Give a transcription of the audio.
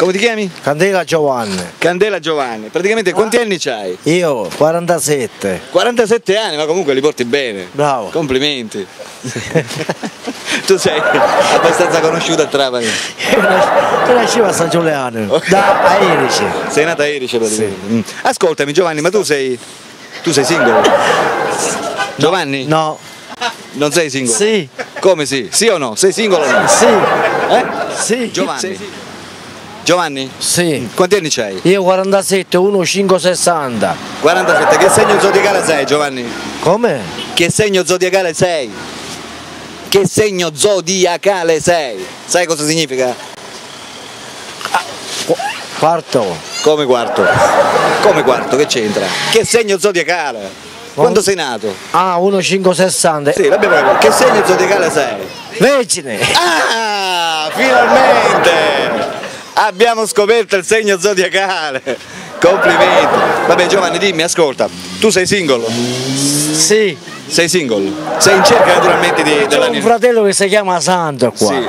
Come ti chiami? Candela Giovanni. Candela Giovanni. Praticamente quanti anni c'hai? Io 47. 47 anni, ma comunque li porti bene. Bravo. Complimenti. Tu sei abbastanza conosciuto a Trapani. Io nascevo a San Giuliano, da Aerici. Sei nata a Erice praticamente. Ascoltami Giovanni, ma tu sei single? Giovanni? No. Non sei single? Sì. Come sì? Sì o no? Sei single o no? Sì. Sì. Giovanni? Giovanni? Sì. Quanti anni c'hai? Io 47, 1560. 47. Che segno zodiacale sei Giovanni? Come? Che segno zodiacale sei? Che segno zodiacale sei? Sai cosa significa? Quarto. Come quarto? Come quarto? Che c'entra? Che segno zodiacale? Quando sei nato? Ah, 1560. Sì, l'abbiamo capito. Che segno zodiacale sei? Vergine. Ah, finalmente! Abbiamo scoperto il segno zodiacale. Complimenti. Vabbè Giovanni, dimmi, ascolta, tu sei single? Sì. Sei single? Sei in cerca naturalmente C'è della un fratello che si chiama Santo qua. Sì.